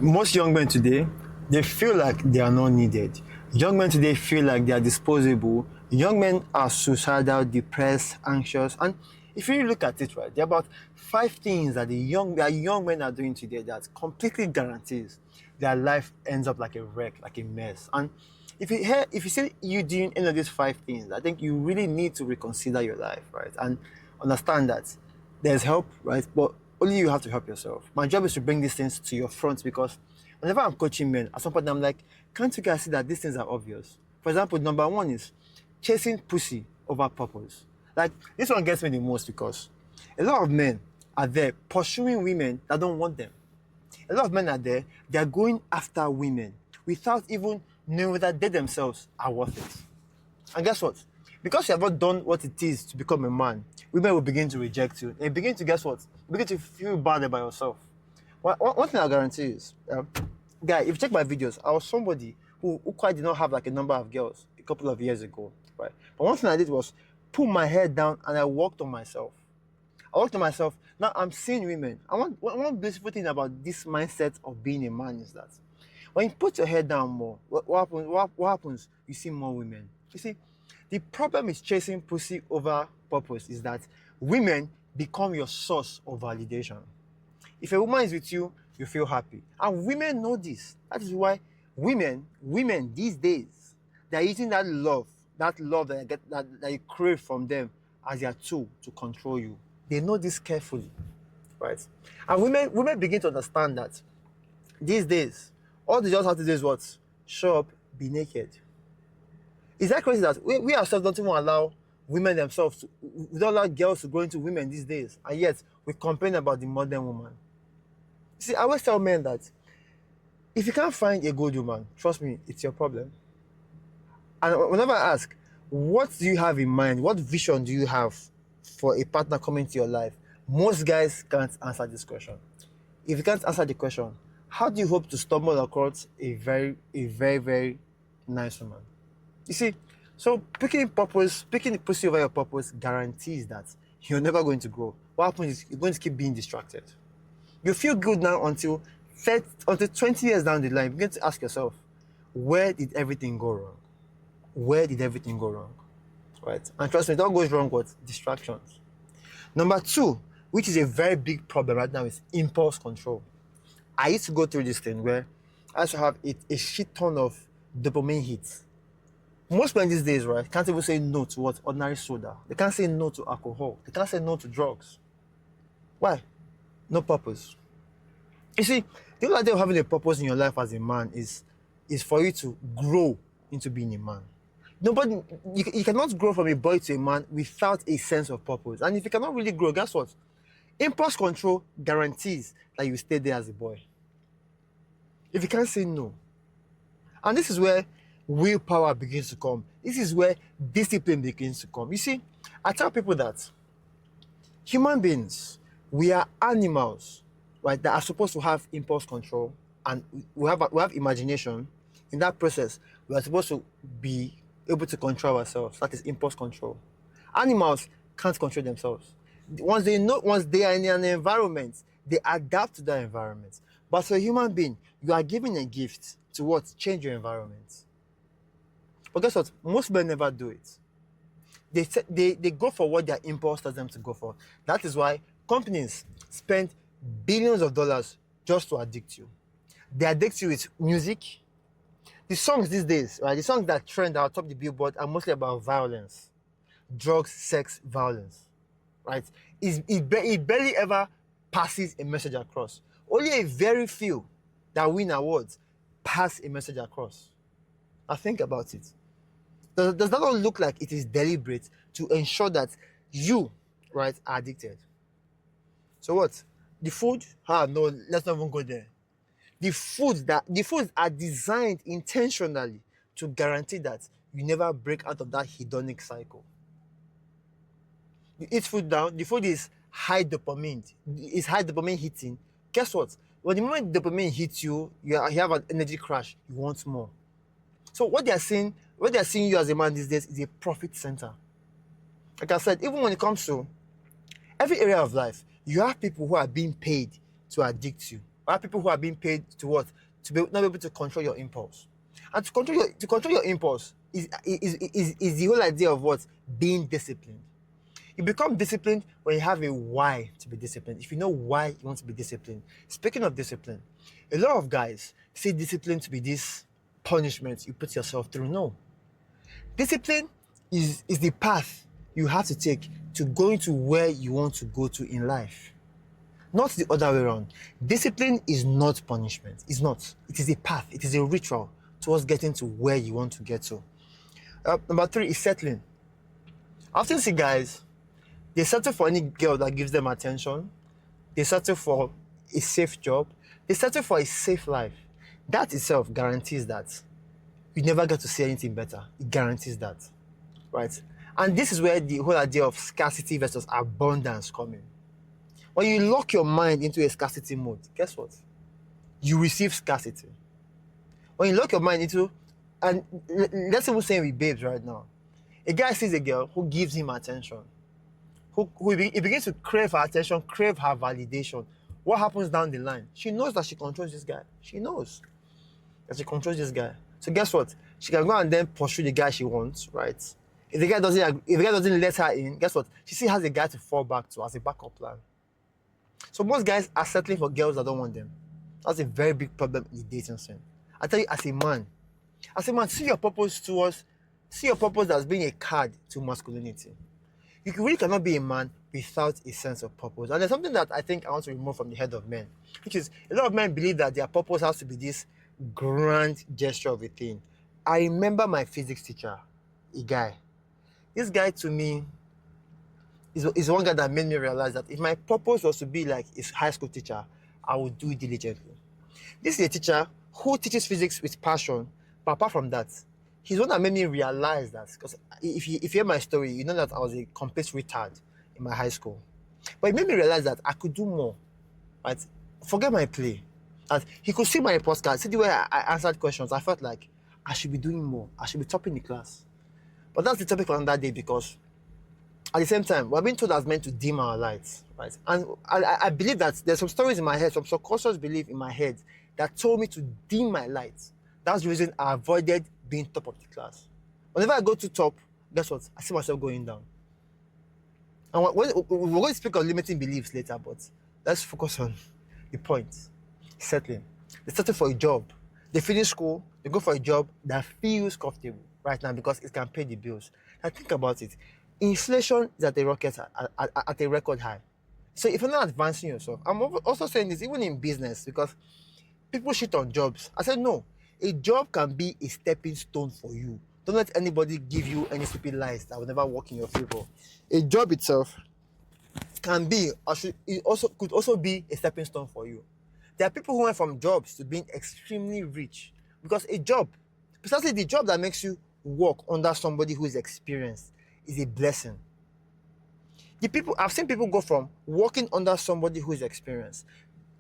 Most young men today, they feel like they are not needed. Young men today feel like they are disposable. Young men are suicidal, depressed, anxious, and if you look at it right, there are about five things that that young men are doing today that completely guarantees their life ends up like a wreck, like a mess. And if you see you doing any of these five things, I think you really need to reconsider your life, right? And understand that there's help, right? But only you have to help yourself. My job is to bring these things to your front because whenever I'm coaching men, at some point I'm like, can't you guys see that these things are obvious? For example, number one is chasing pussy over purpose. Like, this one gets me the most because a lot of men are there pursuing women that don't want them. A lot of men are there, they are going after women without even knowing that they themselves are worth it. And guess what? Because you have not done what it is to become a man, women will begin to reject you. And you begin to, guess what? You begin to feel bad about yourself. One thing I guarantee is, guy, if you check my videos, I was somebody who quite did not have like a number of girls a couple of years ago, right? But one thing I did was pull my head down and I worked on myself. Now I'm seeing women. One beautiful thing about this mindset of being a man is that when you put your head down more, what happens? You see more women. You see, the problem is chasing pussy over purpose is that women become your source of validation. If a woman is with you, you feel happy. And women know this. That is why women these days, they're using that love that you crave from them as their tool to control you. They know this carefully, right? And women begin to understand that these days, all they just have to do is what? Show up, be naked. Is that crazy that we ourselves don't even allow women themselves we don't allow girls to grow into women these days, and yet we complain about the modern woman. You see, I always tell men that if you can't find a good woman, trust me, it's your problem. And whenever I ask, what do you have in mind? What vision do you have for a partner coming to your life? Most guys can't answer this question. If you can't answer the question, how do you hope to stumble across a very, very nice woman? You see, so picking the pussy over your purpose guarantees that you're never going to grow. What happens is you're going to keep being distracted. You feel good now until 20 years down the line, you begin to ask yourself, where did everything go wrong? Where did everything go wrong? Right? And trust me, it all goes wrong with distractions. Number two, which is a very big problem right now, is impulse control. I used to go through this thing where I used to have a shit ton of dopamine hits. Most men these days, right, can't even say no to what? Ordinary soda. They can't say no to alcohol. They can't say no to drugs. Why? No purpose. You see, the only idea of having a purpose in your life as a man is for you to grow into being a man. Nobody, you cannot grow from a boy to a man without a sense of purpose. And if you cannot really grow, guess what? Impulse control guarantees that you stay there as a boy. If you can't say no. And this is where willpower begins to come. This is where discipline begins to come. You see, I tell people that human beings, we are animals, right, that are supposed to have impulse control, and we have imagination. In that process, we are supposed to be able to control ourselves. That is impulse control. Animals can't control themselves. Once they are in an environment, they adapt to that environment. But for a human being, you are given a gift to what? Change your environment. But guess what? Most men never do it. They go for what their impulse tells them to go for. That is why companies spend billions of dollars just to addict you. They addict you with music. The songs these days, right? The songs that trend out top the billboard are mostly about violence, drugs, sex, violence, right? It barely ever passes a message across. Only a very few that win awards pass a message across. Now think about it. Does that not look like it is deliberate to ensure that you, right, are addicted? So what? The food? No, let's not even go there. The foods are designed intentionally to guarantee that you never break out of that hedonic cycle. You eat food down, the food is high dopamine. It's high dopamine hitting. Guess what? When the moment dopamine hits you, you have an energy crash. You want more. So what they are seeing you as a man these days is a profit center. Like I said, even when it comes to every area of life, you have people who are being paid to addict you. are people who are being paid to what? To be not be able to control your impulse. And to control your impulse is the whole idea of what? Being disciplined. You become disciplined when you have a why to be disciplined. If you know why you want to be disciplined. Speaking of discipline, a lot of guys see discipline to be this punishment you put yourself through. No. Discipline is the path you have to take to going to where you want to go to in life. Not the other way around. Discipline is not punishment. It's not. It is a path. It is a ritual towards getting to where you want to get to. Number 3 is settling. I often see guys, they settle for any girl that gives them attention. They settle for a safe job. They settle for a safe life. That itself guarantees that you never get to see anything better. It guarantees that, right? And this is where the whole idea of scarcity versus abundance come in. When you lock your mind into a scarcity mode, guess what? You receive scarcity. When you lock your mind into, and let's say we're saying with babes right now, a guy sees a girl who gives him attention, he begins to crave her attention, crave her validation. What happens down the line? She knows that she controls this guy. She knows that she controls this guy. So guess what? She can go and then pursue the guy she wants, right? If the guy doesn't let her in, guess what? She still has a guy to fall back to as a backup plan. So most guys are settling for girls that don't want them. That's a very big problem in the dating scene. I tell you, as a man, see your purpose as being a card to masculinity. You really cannot be a man without a sense of purpose. And there's something that I think I want to remove from the head of men, which is a lot of men believe that their purpose has to be this grand gesture of a thing. I remember my physics teacher, a guy. This guy to me is one guy that made me realize that if my purpose was to be like his high school teacher, I would do it diligently. This is a teacher who teaches physics with passion, but apart from that, he's one that made me realize that. Because if you hear my story, you know that I was a complete retard in my high school. But it made me realize that I could do more. Right? Forget my play. That he could see my postcard, see the way I answered questions. I felt like I should be doing more. I should be topping the class. But that's the topic for another day, because at the same time, we're being told as men to dim our lights, right? And I believe that there's some stories in my head, some subconscious belief in my head that told me to dim my lights. That's the reason I avoided being top of the class. Whenever I go to top, guess what? I see myself going down. And we're going to speak on limiting beliefs later, but let's focus on the point. Settling. They settle for a job. They finish school, they go for a job that feels comfortable right now because it can pay the bills. Now think about it. Inflation is at a record high. So if you're not advancing yourself, I'm also saying this even in business, because people shit on jobs. I said no. A job can be a stepping stone for you. Don't let anybody give you any stupid lies that will never work in your favor. A job itself can be, could also be a stepping stone for you. There are people who went from jobs to being extremely rich because a job, precisely the job that makes you work under somebody who is experienced, is a blessing. I've seen people go from working under somebody who is experienced.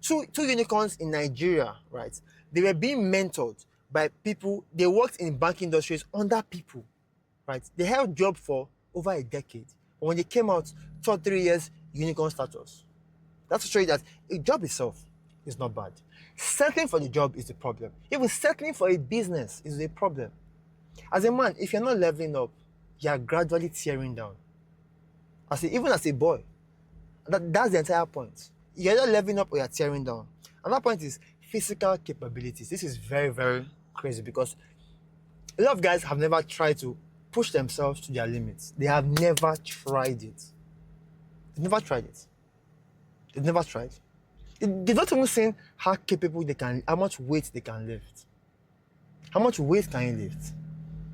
Two unicorns in Nigeria, right? They were being mentored by people. They worked in banking industries under people, right? They held job for over a decade. But when they came out, 2 or 3 years, unicorn status. That's to show you that a job itself is not bad. Settling for the job is the problem. Even settling for a business is a problem. As a man, if you're not leveling up, you are gradually tearing down. Even as a boy, that's the entire point. You're either leveling up or you're tearing down. Another point is physical capabilities. This is very, very crazy because a lot of guys have never tried to push themselves to their limits. They have never tried it. They've never tried it. They've never tried. They've not even seen how capable they can, how much weight they can lift. How much weight can you lift?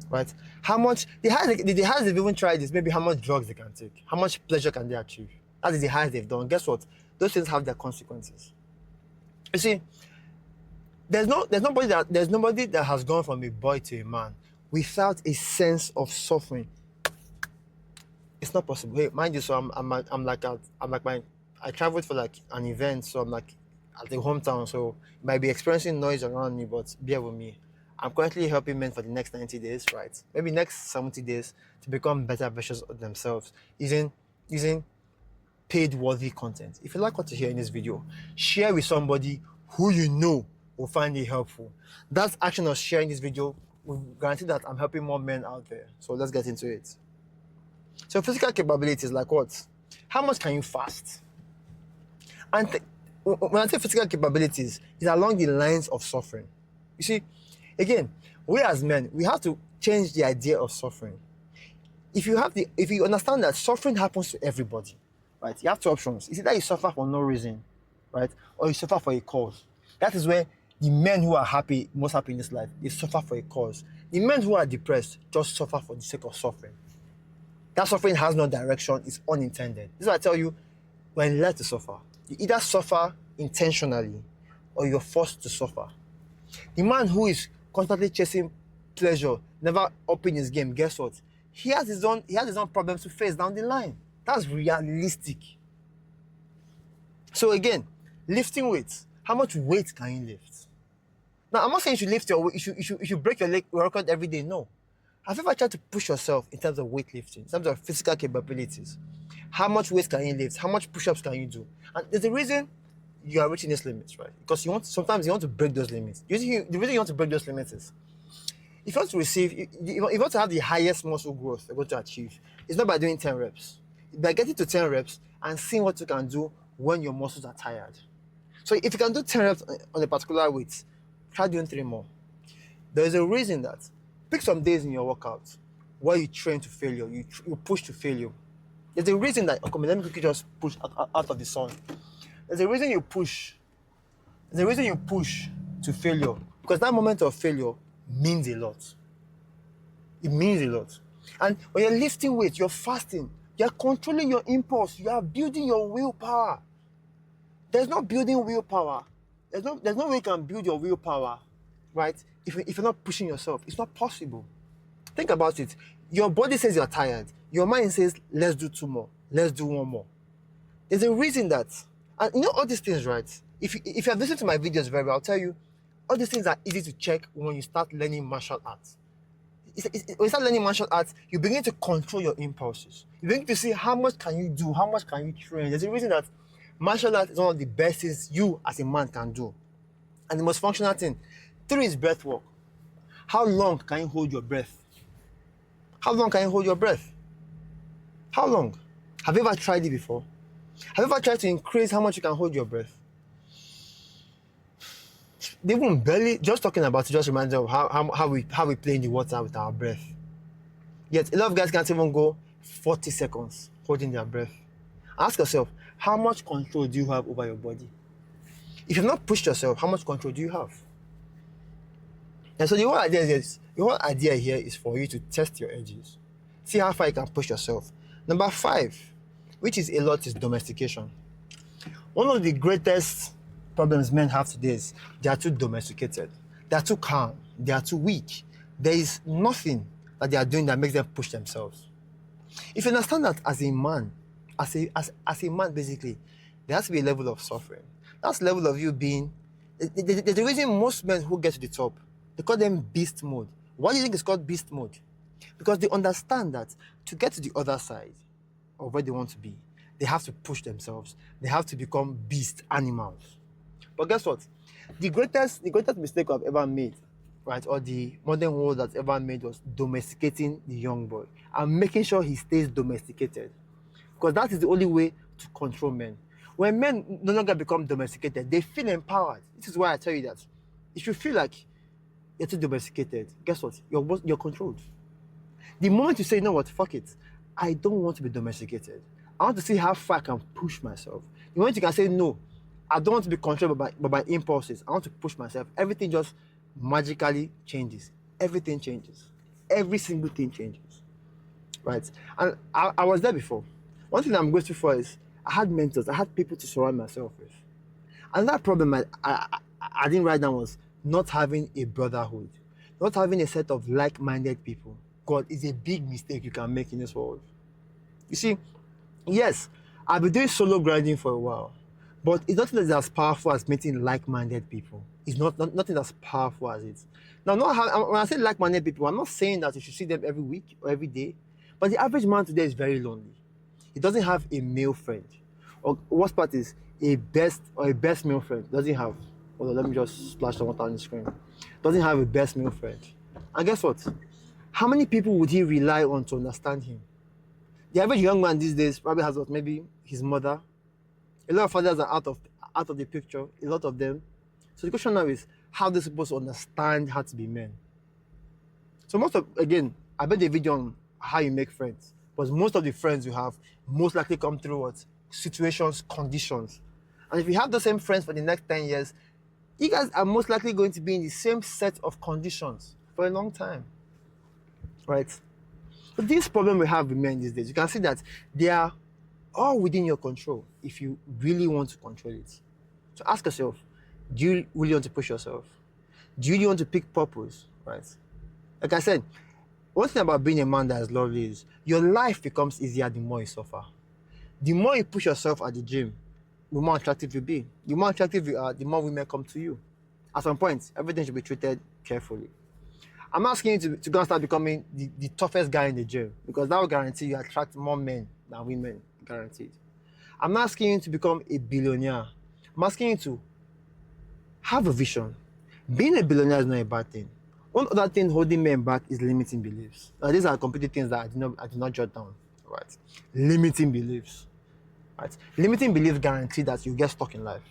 Right? How much, the highest they've even tried is maybe how much drugs they can take. How much pleasure can they achieve? That is the highest they've done. Guess what? Those things have their consequences. You see, there's nobody that has gone from a boy to a man without a sense of suffering. It's not possible. Hey, mind you, so I traveled for like an event, so I'm like at the hometown, so you might be experiencing noise around me, but bear with me. I'm currently helping men for the next 90 days, right? Maybe next 70 days to become better versions of themselves using paid worthy content. If you like what you hear in this video, share with somebody who you know will find it helpful. That action of sharing this video will guarantee that I'm helping more men out there. So let's get into it. So physical capabilities like what? How much can you fast? And when I say physical capabilities, it's along the lines of suffering. You see, again, we as men, we have to change the idea of suffering. If you understand that suffering happens to everybody, right? You have two options. It's either you suffer for no reason, right? Or you suffer for a cause. That is where the men who are happy, most happy in this life, they suffer for a cause. The men who are depressed just suffer for the sake of suffering. That suffering has no direction, it's unintended. This is why I tell you, when you learn to suffer, you either suffer intentionally or you're forced to suffer. The man who is constantly chasing pleasure, never upping his game, guess what? He has his own problems to face down the line. That's realistic. So again, lifting weights. How much weight can you lift? Now, I'm not saying you should lift your weight, you should break your record every day. No. Have you ever tried to push yourself in terms of weightlifting, in terms of physical capabilities? How much weight can you lift? How much push-ups can you do? And there's a reason you are reaching these limits, right? Because sometimes you want to break those limits. The reason you want to break those limits is, if you want to if you want to have the highest muscle growth you're going to achieve, it's not by doing 10 reps. It's by getting to 10 reps and seeing what you can do when your muscles are tired. So if you can do 10 reps on a particular weight, try doing 3 more. There is a reason that pick some days in your workout where you train to failure, you push to failure. There's a reason that, okay, let me quickly just push out of the sun. There's a reason you push. There's a reason you push to failure, because that moment of failure means a lot. It means a lot. And when you're lifting weight, you're fasting, you're controlling your impulse, you are building your willpower. There's no building willpower. There's no way you can build your willpower, right? If you're not pushing yourself, it's not possible. Think about it. Your body says you're tired. Your mind says, let's do 2 more. Let's do 1 more. There's a reason that, and you know all these things, right? If you have listened to my videos very well, I'll tell you, all these things are easy to check when you start learning martial arts. When you start learning martial arts, you begin to control your impulses. You begin to see how much can you do, how much can you train. There's a reason that martial arts is one of the best things you as a man can do. And the most functional thing. 3 is breath work. How long can you hold your breath? How long can you hold your breath? How long? Have you ever tried it before? Have you ever tried to increase how much you can hold your breath? Even barely, just talking about it just reminds me of how we play in the water with our breath. Yet a lot of guys can't even go 40 seconds holding their breath. Ask yourself, how much control do you have over your body? If you've not pushed yourself, how much control do you have? And so the whole idea here is for you to test your edges. See how far you can push yourself. Number 5, which is a lot, is domestication. One of the greatest problems men have today is they are too domesticated. They are too calm. They are too weak. There is nothing that they are doing that makes them push themselves. If you understand that as a man, as a man basically, there has to be a level of suffering. That's the level of you being. There's the reason most men who get to the top, they call them beast mode. Why do you think it's called beast mode? Because they understand that to get to the other side of where they want to be, they have to push themselves. They have to become beast animals. But guess what? The greatest mistake I've ever made, right, or the modern world that's ever made, was domesticating the young boy and making sure he stays domesticated. Because that is the only way to control men. When men no longer become domesticated, they feel empowered. This is why I tell you that if you feel like you're too domesticated, guess what? You're controlled. The moment you say, you know what, fuck it, I don't want to be domesticated. I want to see how far I can push myself. The moment you can say, no, I don't want to be controlled by my impulses, I want to push myself, everything just magically changes. Everything changes. Every single thing changes. Right? And I was there before. One thing I'm grateful for is I had mentors, I had people to surround myself with. Another problem I didn't write down was not having a brotherhood, not having a set of like-minded people. God, is a big mistake you can make in this world. You see, yes, I've been doing solo grinding for a while, but it's nothing that's as powerful as meeting like-minded people. It's nothing as powerful as it. Now, when I say like-minded people, I'm not saying that you should see them every week or every day, but the average man today is very lonely. He doesn't have a male friend. Or worst part is a best male friend. Doesn't have. Hold on, let me just splash some water on the screen. Doesn't have a best male friend. And guess what? How many people would he rely on to understand him? The average young man these days probably has what, maybe his mother. A lot of fathers are out of the picture, a lot of them. So the question now is, how they're supposed to understand how to be men? So again, I bet the video on how you make friends, because most of the friends you have most likely come through what? Situations, conditions. And if you have the same friends for the next 10 years, you guys are most likely going to be in the same set of conditions for a long time, right? But this problem we have with men these days, you can see that they are all within your control if you really want to control it. So ask yourself, do you really want to push yourself? Do you really want to pick purpose, right? Like I said, one thing about being a man that is lovely is your life becomes easier the more you suffer. The more you push yourself at the gym, the more attractive you be. The more attractive you are, the more women come to you. At some point, everything should be treated carefully. I'm not asking you to go and start becoming the toughest guy in the gym, because that will guarantee you attract more men than women, guaranteed. I'm not asking you to become a billionaire. I'm asking you to have a vision. Being a billionaire is not a bad thing. One other thing holding men back is limiting beliefs. Now, these are completely things that I did not jot down. Right? Limiting beliefs. Right? Limiting beliefs guarantee that you get stuck in life.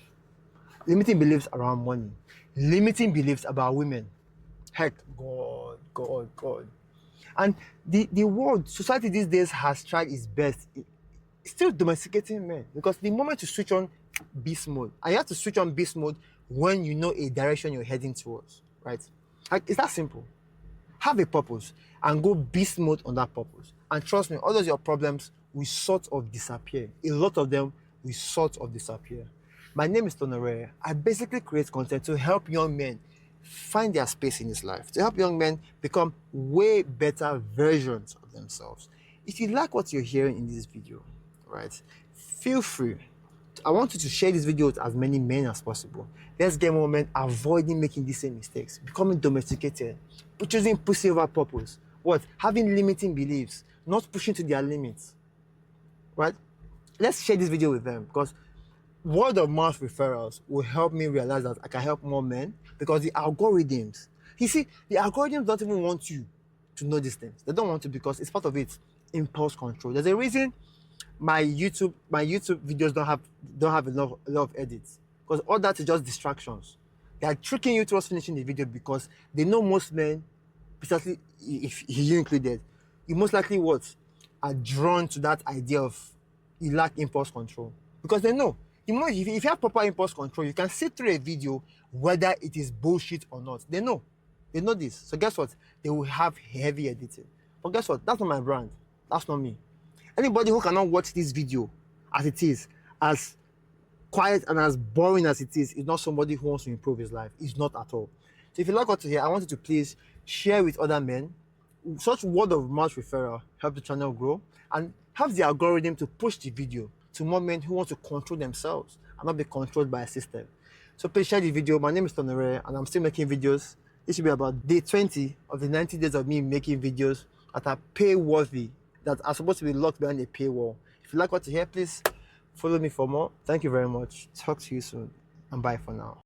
Limiting beliefs around money. Limiting beliefs about women. Heck, God. And the world, society these days has tried its best. It's still domesticating men, because the moment you switch on beast mode, and you have to switch on beast mode when you know a direction you're heading towards, right? Like, it's that simple. Have a purpose and go beast mode on that purpose. And trust me, all those your problems will sort of disappear. A lot of them will sort of disappear. My name is Tonore. I basically create content to help young men find their space in this life, to help young men become way better versions of themselves. If you like what you're hearing in this video, right, feel free. I want you to share this video with as many men as possible. Let's get more men avoiding making these same mistakes, becoming domesticated, choosing pussy over purpose. What? Having limiting beliefs, not pushing to their limits. Right? Let's share this video with them, because word of mouth referrals will help me realize that I can help more men, because the algorithms, you see, the algorithms don't even want you to know these things. They don't want to, because it's part of it, impulse control. There's a reason my YouTube videos don't have a lot of edits, because all that is just distractions. They are tricking you towards finishing the video, because they know most men, especially if you included, you most likely are drawn to that idea of you lack impulse control, because they know. If you have proper impulse control, you can see through a video whether it is bullshit or not. They know this. So guess what? They will have heavy editing. But guess what? That's not my brand. That's not me. Anybody who cannot watch this video as it is, as quiet and as boring as it is not somebody who wants to improve his life. It's not at all. So if you like what to hear, I want you to please share with other men. Such word of mouth referral help the channel grow and helps the algorithm to push the video to more men who want to control themselves and not be controlled by a system. So please share the video. My name is Tonore, and I'm still making videos. This should be about day 20 of the 90 days of me making videos that are pay-worthy, that are supposed to be locked behind a paywall. If you like what you hear, please follow me for more. Thank you very much. Talk to you soon, and bye for now.